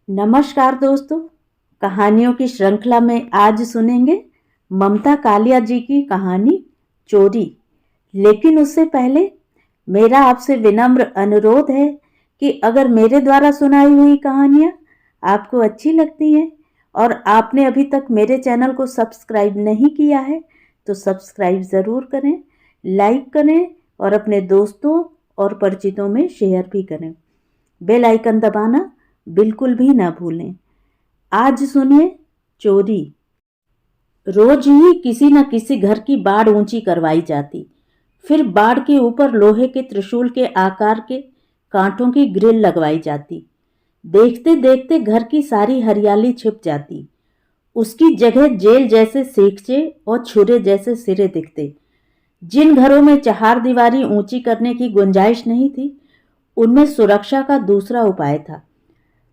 नमस्कार दोस्तों। कहानियों की श्रृंखला में आज सुनेंगे ममता कालिया जी की कहानी चोरी। लेकिन उससे पहले मेरा आपसे विनम्र अनुरोध है कि अगर मेरे द्वारा सुनाई हुई कहानियाँ आपको अच्छी लगती हैं और आपने अभी तक मेरे चैनल को सब्सक्राइब नहीं किया है तो सब्सक्राइब ज़रूर करें, लाइक करें और अपने दोस्तों और परिचितों में शेयर भी करें। बेल आइकन दबाना बिल्कुल भी ना भूलें। आज सुनिए चोरी। रोज ही किसी न किसी घर की बाड़ ऊंची करवाई जाती, फिर बाड़ के ऊपर लोहे के त्रिशूल के आकार के कांटों की ग्रिल लगवाई जाती। देखते देखते घर की सारी हरियाली छिप जाती। उसकी जगह जेल जैसे सीखचे और छुरे जैसे सिरे दिखते। जिन घरों में चहारदीवारी ऊंची करने की गुंजाइश नहीं थी, उनमें सुरक्षा का दूसरा उपाय था।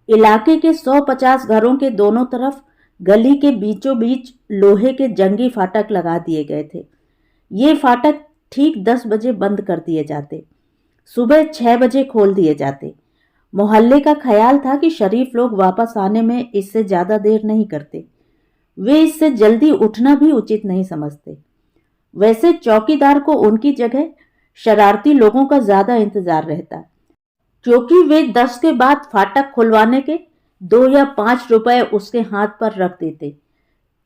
इलाके के 150 घरों के दोनों तरफ गली के बीचों बीच लोहे के जंगी फाटक लगा दिए गए थे। ये फाटक ठीक 10 बजे बंद कर दिए जाते, सुबह 6 बजे खोल दिए जाते। मोहल्ले का ख्याल था कि शरीफ लोग वापस आने में इससे ज्यादा देर नहीं करते। वे इससे जल्दी उठना भी उचित नहीं समझते। वैसे चौकीदार को उनकी जगह शरारती लोगों का ज्यादा इंतजार रहता, क्योंकि वे 10 के बाद फाटक खुलवाने के 2 या 5 रुपए उसके हाथ पर रख देते।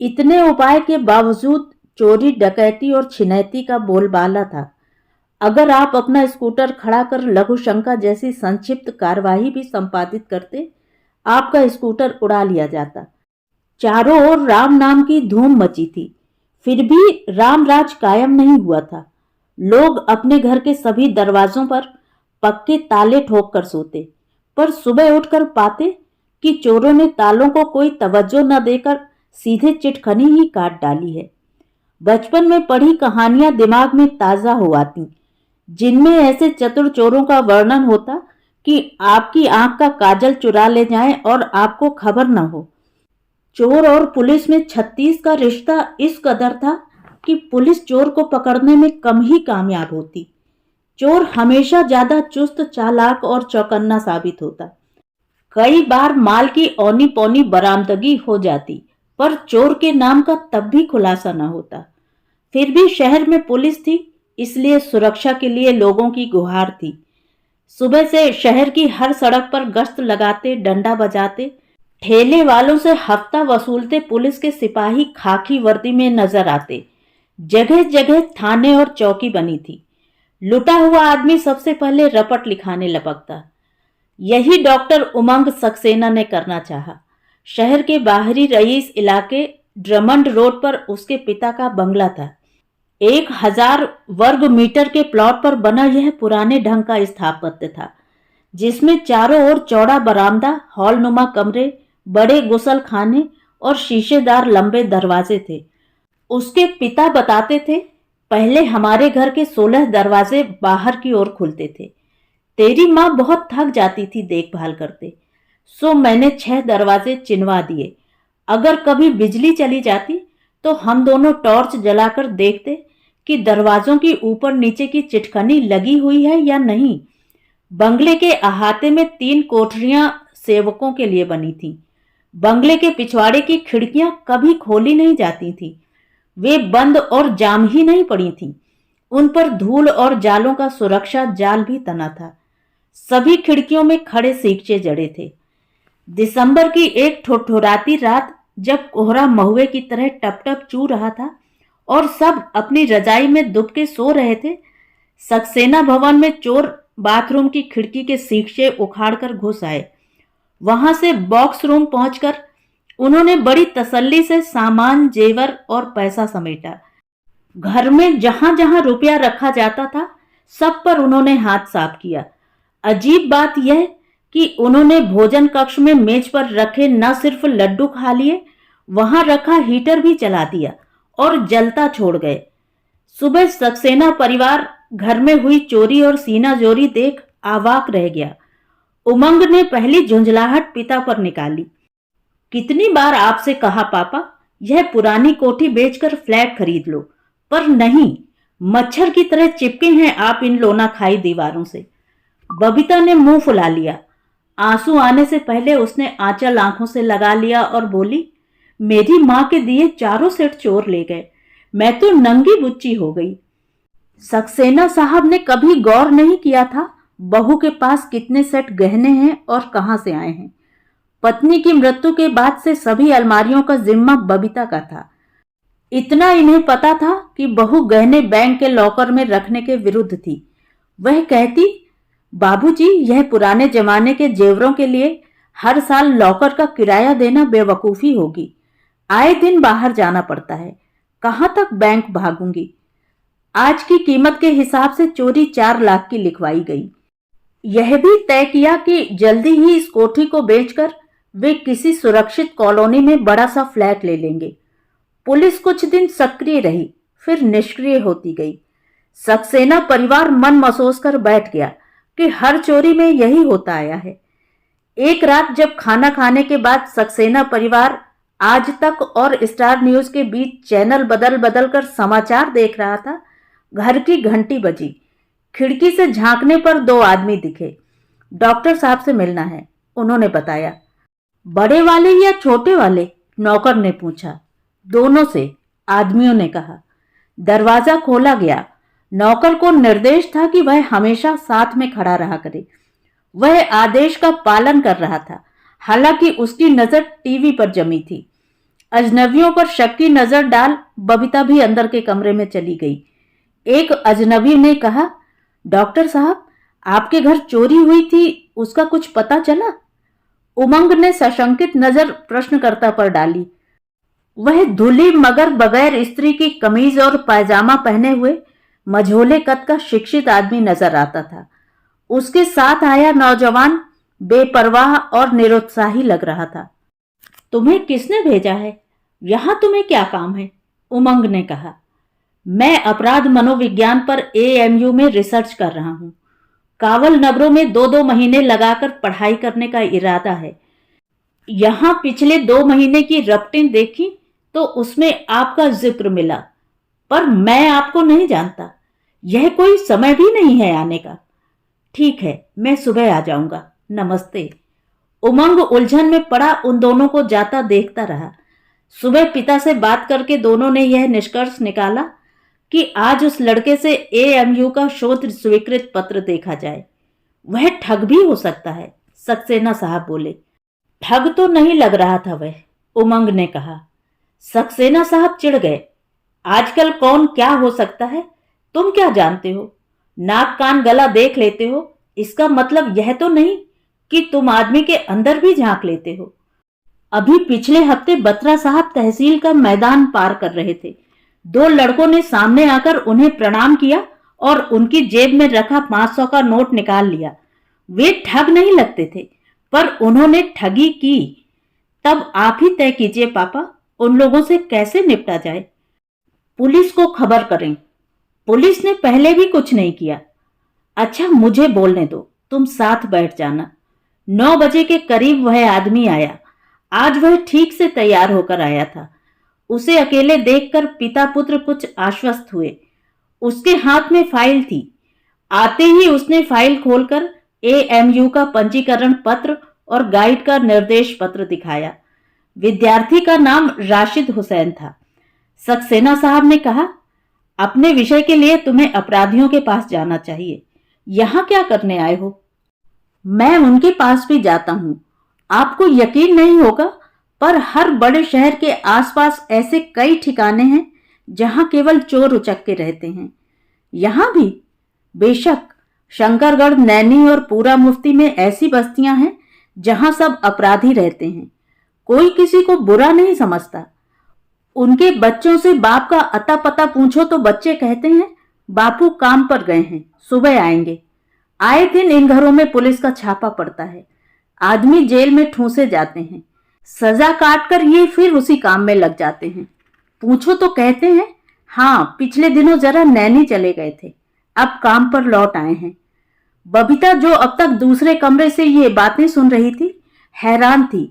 इतने उपाय के बावजूद चोरी, डकैती और छिनैती का बोलबाला था। अगर आप अपना स्कूटर खड़ा कर लघु शंका जैसी संक्षिप्त कार्यवाही भी संपादित करते, आपका स्कूटर उड़ा लिया जाता। चारों ओर राम नाम की धूम मची थी, फिर भी राम राज कायम नहीं हुआ था। लोग अपने घर के सभी दरवाजों पर पक्के ताले ठोक कर सोते, पर सुबह उठकर पाते कि चोरों ने तालों को कोई तवज्जो न देकर सीधे चिटखनी ही काट डाली है। बचपन में पढ़ी कहानियां दिमाग में ताजा हो आती, जिनमें ऐसे चतुर चोरों का वर्णन होता कि आपकी आंख का काजल चुरा ले जाएं और आपको खबर न हो। चोर और पुलिस में 36 का रिश्ता इस कदर था कि पुलिस चोर को पकड़ने में कम ही कामयाब होती। चोर हमेशा ज्यादा चुस्त, चालाक और चौकन्ना साबित होता। कई बार माल की औनी पौनी बरामदगी हो जाती, पर चोर के नाम का तब भी खुलासा न होता। फिर भी शहर में पुलिस थी, इसलिए सुरक्षा के लिए लोगों की गुहार थी। सुबह से शहर की हर सड़क पर गश्त लगाते, डंडा बजाते, ठेले वालों से हफ्ता वसूलते पुलिस के सिपाही खाकी वर्दी में नजर आते। जगह जगह थाने और चौकी बनी थी। लुटा हुआ आदमी सबसे पहले रपट लिखाने लपकता। यही डॉक्टर उमंग सक्सेना ने करना चाहा। शहर के बाहरी रईस इलाके ड्रमंड रोड पर उसके पिता का बंगला था। 1000 वर्ग मीटर के प्लॉट पर बना यह पुराने ढंग का स्थापत्य था, जिसमें चारों ओर चौड़ा बरामदा, हॉलनुमा कमरे, बड़े गुसल खाने और शीशेदार लंबे दरवाजे थे। उसके पिता बताते थे, पहले हमारे घर के 16 दरवाजे बाहर की ओर खुलते थे। तेरी माँ बहुत थक जाती थी देखभाल करते, सो मैंने 6 दरवाजे चिनवा दिए। अगर कभी बिजली चली जाती तो हम दोनों टॉर्च जलाकर देखते कि दरवाजों की ऊपर नीचे की चिटखनी लगी हुई है या नहीं। बंगले के अहाते में 3 कोठरियां सेवकों के लिए बनी थीं। बंगले के पिछवाड़े की खिड़कियां कभी खोली नहीं जाती थीं। वे बंद और जाम ही नहीं पड़ी थीं। उन पर धूल और जालों का सुरक्षा जाल भी तना था। सभी खिड़कियों में खड़े सीखचे जड़े थे। दिसंबर की एक ठुठुराती रात, जब कोहरा महुए की तरह टप टप चू रहा था और सब अपनी रजाई में दुबके सो रहे थे, सक्सेना भवन में चोर बाथरूम की खिड़की के सीखचे उखाड़कर घुस आए। वहां से बॉक्स रूम पहुंचकर उन्होंने बड़ी तसल्ली से सामान, जेवर और पैसा समेटा। घर में जहां जहां रुपया रखा जाता था, सब पर उन्होंने हाथ साफ किया। अजीब बात यह कि उन्होंने भोजन कक्ष में मेज पर रखे न सिर्फ लड्डू खा लिए, वहां रखा हीटर भी जला दिया और जलता छोड़ गए। सुबह सक्सेना परिवार घर में हुई चोरी और सीना जोरी देख आवाक रह गया। उमंग ने पहली झुंझलाहट पिता पर निकाली। कितनी बार आपसे कहा पापा, यह पुरानी कोठी बेचकर फ्लैट खरीद लो, पर नहीं, मच्छर की तरह चिपके हैं आप इन लोना खाई दीवारों से। बबीता ने मुंह फुला लिया। आंसू आने से पहले उसने आंचल आंखों से लगा लिया और बोली, मेरी माँ के दिए 4 सेट चोर ले गए, मैं तो नंगी बुच्ची हो गई। सक्सेना साहब ने कभी गौर नहीं किया था बहू के पास कितने सेट गहने हैं और कहां से आए हैं। पत्नी की मृत्यु के बाद से सभी अलमारियों का जिम्मा बबीता का था। इतना इन्हें पता था कि बहू गहने बैंक के लॉकर में रखने के विरुद्ध थी। वह कहती, बाबूजी, यह पुराने जमाने के जेवरों के लिए हर साल लॉकर का किराया देना बेवकूफी होगी। आए दिन बाहर जाना पड़ता है, कहां तक बैंक भागूंगी। आज की कीमत के हिसाब से चोरी 4 लाख की लिखवाई गई। यह भी तय किया कि जल्दी ही इस कोठी को बेचकर वे किसी सुरक्षित कॉलोनी में बड़ा सा फ्लैट ले लेंगे। पुलिस कुछ दिन सक्रिय रही, फिर निष्क्रिय होती गई। सक्सेना परिवार मन महसूस कर बैठ गया कि हर चोरी में यही होता आया है। एक रात जब खाना खाने के बाद सक्सेना परिवार आज तक और स्टार न्यूज के बीच चैनल बदल बदल कर समाचार देख रहा था, घर की घंटी बजी। खिड़की से झांकने पर 2 आदमी दिखे। डॉक्टर साहब से मिलना है, उन्होंने बताया। बड़े वाले या छोटे वाले? नौकर ने पूछा। दोनों से, आदमियों ने कहा। दरवाजा खोला गया। नौकर को निर्देश था कि वह हमेशा साथ में खड़ा रहा करे। वह आदेश का पालन कर रहा था, हालांकि उसकी नजर टीवी पर जमी थी। अजनबियों पर शक की नजर डाल बबीता भी अंदर के कमरे में चली गई। एक अजनबी ने कहा, डॉक्टर साहब, आपके घर चोरी हुई थी, उसका कुछ पता चला? उमंग ने सशंकित नजर प्रश्नकर्ता पर डाली। वह धुली मगर बगैर स्त्री की कमीज और पायजामा पहने हुए मझोले कद का शिक्षित आदमी नजर आता था। उसके साथ आया नौजवान बेपरवाह और निरुत्साही लग रहा था। तुम्हें किसने भेजा है? यहां तुम्हें क्या काम है? उमंग ने कहा। मैं अपराध मनोविज्ञान पर AMU में रिसर्च कर रहा हूं। कावल नगरों में 2-2 महीने लगाकर पढ़ाई करने का इरादा है। यहां पिछले 2 महीने की रपटें देखी तो उसमें आपका जिक्र मिला, पर मैं आपको नहीं जानता। यह कोई समय भी नहीं है आने का। ठीक है, मैं सुबह आ जाऊंगा। नमस्ते। उमंग उलझन में पड़ा उन दोनों को जाता देखता रहा। सुबह पिता से बात करके दोनों ने यह निष्कर्ष निकाला कि आज उस लड़के से AMU का शोध स्वीकृत पत्र देखा जाए। वह ठग भी हो सकता है, सक्सेना साहब बोले। ठग तो नहीं लग रहा था वह, उमंग ने कहा। सक्सेना साहब चिढ़ गए। आजकल कौन क्या हो सकता है, तुम क्या जानते हो? नाक कान गला देख लेते हो, इसका मतलब यह तो नहीं कि तुम आदमी के अंदर भी झांक लेते हो। अभी पिछले हफ्ते बत्रा साहब तहसील का मैदान पार कर रहे थे। 2 लड़कों ने सामने आकर उन्हें प्रणाम किया और उनकी जेब में रखा 500 का नोट निकाल लिया। वे ठग नहीं लगते थे, पर उन्होंने ठगी की। तब आप ही तय कीजिए पापा, उन लोगों से कैसे निपटा जाए। पुलिस को खबर करें। पुलिस ने पहले भी कुछ नहीं किया। अच्छा, मुझे बोलने दो, तुम साथ बैठ जाना। 9 बजे के करीब वह आदमी आया। आज वह ठीक से तैयार होकर आया था। उसे अकेले देखकर पिता पुत्र कुछ आश्वस्त हुए। उसके हाथ में फाइल थी। आते ही उसने फाइल खोलकर AMU का पंजीकरण पत्र और गाइड का निर्देश पत्र दिखाया। विद्यार्थी का नाम राशिद हुसैन था। सक्सेना साहब ने कहा, अपने विषय के लिए तुम्हें अपराधियों के पास जाना चाहिए। यहां क्या करने आए हो? मैं उनके पास भी जाता हूं। आपको यकीन नहीं होगा, पर हर बड़े शहर के आसपास ऐसे कई ठिकाने हैं जहां केवल चोर उचक्के रहते हैं। यहां भी? बेशक, शंकरगढ़, नैनी और पूरा मुफ्ती में ऐसी बस्तियां हैं जहां सब अपराधी रहते हैं। कोई किसी को बुरा नहीं समझता। उनके बच्चों से बाप का अता पता पूछो तो बच्चे कहते हैं, बापू काम पर गए हैं, सुबह आएंगे। आए दिन इन घरों में पुलिस का छापा पड़ता है। आदमी जेल में ठूंसे जाते हैं। सजा काट कर ये फिर उसी काम में लग जाते हैं। पूछो तो कहते हैं, हाँ, पिछले दिनों जरा नैनी चले गए थे, अब काम पर लौट आए हैं। बबीता, जो अब तक दूसरे कमरे से ये बातें सुन रही थी, हैरान थी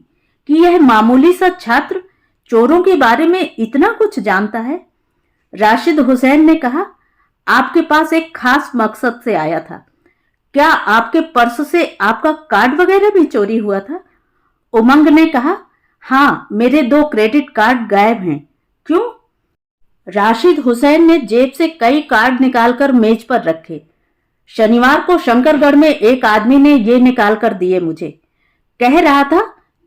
कि यह मामूली सा छात्र चोरों के बारे में इतना कुछ जानता है। राशिद हुसैन ने कहा, आपके पास एक खास मकसद से आया था। क्या आपके पर्स से आपका कार्ड वगैरह भी चोरी हुआ था? उमंग ने कहा, हाँ, मेरे 2 क्रेडिट कार्ड गायब हैं। क्यों? राशिद हुसैन ने जेब से कई कार्ड निकालकर मेज पर रखे। शनिवार को शंकरगढ़ में एक आदमी ने ये निकाल कर दिए मुझे। कह रहा था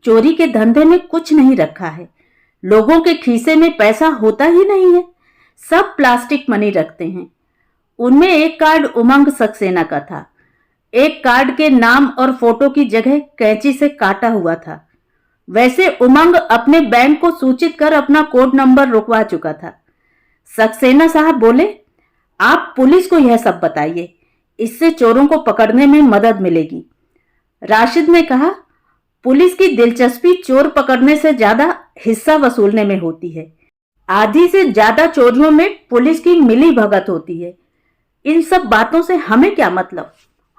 चोरी के धंधे में कुछ नहीं रखा है, लोगों के खीसे में पैसा होता ही नहीं है, सब प्लास्टिक मनी रखते हैं। उनमें एक कार्ड उमंग सक्सेना का था। एक कार्ड के नाम और फोटो की जगह कैंची से काटा हुआ था। वैसे उमंग अपने बैंक को सूचित कर अपना कोड नंबर रुकवा चुका था। सक्सेना साहब बोले, आप पुलिस को यह सब बताइए, इससे चोरों को पकड़ने में मदद मिलेगी। राशिद ने कहा, पुलिस की दिलचस्पी चोर पकड़ने से ज्यादा हिस्सा वसूलने में होती है। आधी से ज्यादा चोरियों में पुलिस की मिली भगत होती है। इन सब बातों से हमें क्या मतलब?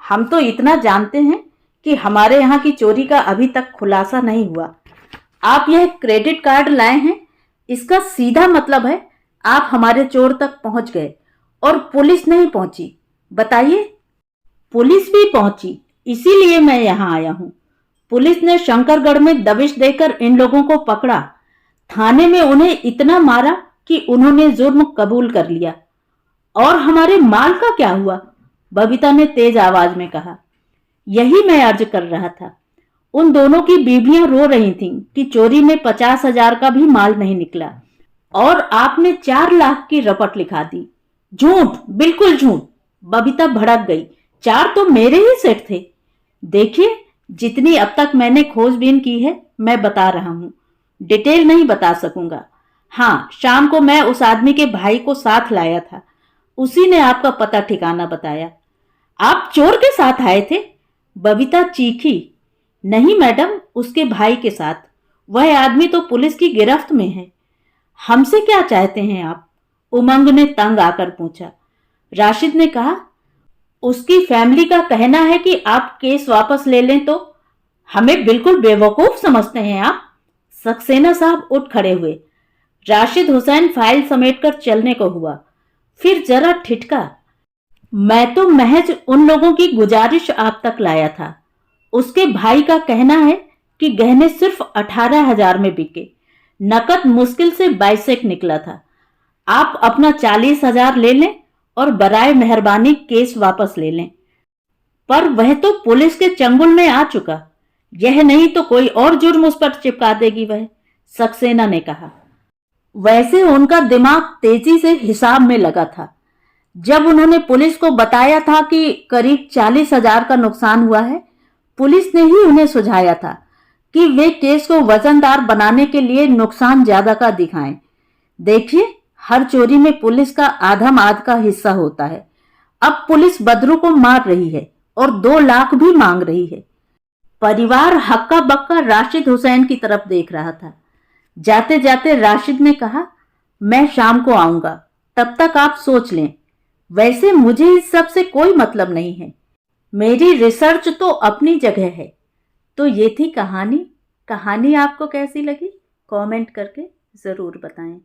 हम तो इतना जानते हैं कि हमारे यहाँ की चोरी का अभी तक खुलासा नहीं हुआ। आप यह क्रेडिट कार्ड लाए हैं, इसका सीधा मतलब है आप हमारे चोर तक पहुंच गए और पुलिस नहीं पहुंची। बताइए। पुलिस भी पहुंची, इसीलिए मैं यहां आया हूं। पुलिस ने शंकरगढ़ में दबिश देकर इन लोगों को पकड़ा। थाने में उन्हें इतना मारा कि उन्होंने जुर्म कबूल कर लिया। और हमारे माल का क्या हुआ? बबीता ने तेज आवाज में कहा। यही मैं अर्ज कर रहा था। उन दोनों की बीवियां रो रही थीं कि चोरी में 50,000 का भी माल नहीं निकला और आपने 4 लाख की रपट लिखा दी। झूठ, बिल्कुल झूठ। बबीता भड़क गई। 4 तो मेरे ही सेट थे। देखिए, जितनी अब तक मैंने खोजबीन की है मैं बता रहा हूं, डिटेल नहीं बता सकूंगा। हाँ, शाम को मैं उस आदमी के भाई को साथ लाया था, उसी ने आपका पता ठिकाना बताया। आप चोर के साथ आए थे? बबीता चीखी। नहीं मैडम, उसके भाई के साथ। वह आदमी तो पुलिस की गिरफ्त में है। हमसे क्या चाहते हैं आप? उमंग ने तंग आकर पूछा। राशिद ने कहा, उसकी फैमिली का कहना है कि आप केस वापस ले लें तो। हमें बिल्कुल बेवकूफ समझते हैं आप? सक्सेना साहब उठ खड़े हुए। राशिद हुसैन फाइल समेटकर चलने को हुआ, फिर जरा ठिठका। मैं तो महज उन लोगों की गुजारिश आप तक लाया था। उसके भाई का कहना है कि गहने सिर्फ 18,000 में बिके, नकद मुश्किल से 22 निकला था। आप अपना 40,000 ले लें और बराए मेहरबानी केस वापस ले लें। पर वह तो पुलिस के चंगुल में आ चुका, यह नहीं तो कोई और जुर्म उस पर चिपका देगी वह, सक्सेना ने कहा। वैसे उनका दिमाग तेजी से हिसाब में लगा था। जब उन्होंने पुलिस को बताया था कि करीब 40,000 का नुकसान हुआ है, पुलिस ने ही उन्हें सुझाया था कि वे केस को वजनदार बनाने के लिए नुकसान ज्यादा का दिखाएं। देखिए, हर चोरी में पुलिस का आध का हिस्सा होता है। अब पुलिस बदरू को मार रही है और 2 लाख भी मांग रही है। परिवार हक्का बक्का राशिद हुसैन की तरफ देख रहा था। जाते जाते राशिद ने कहा, मैं शाम को आऊंगा, तब तक आप सोच लें। वैसे मुझे इस सब से कोई मतलब नहीं है, मेरी रिसर्च तो अपनी जगह है। तो ये थी कहानी। कहानी आपको कैसी लगी कमेंट करके जरूर बताएं।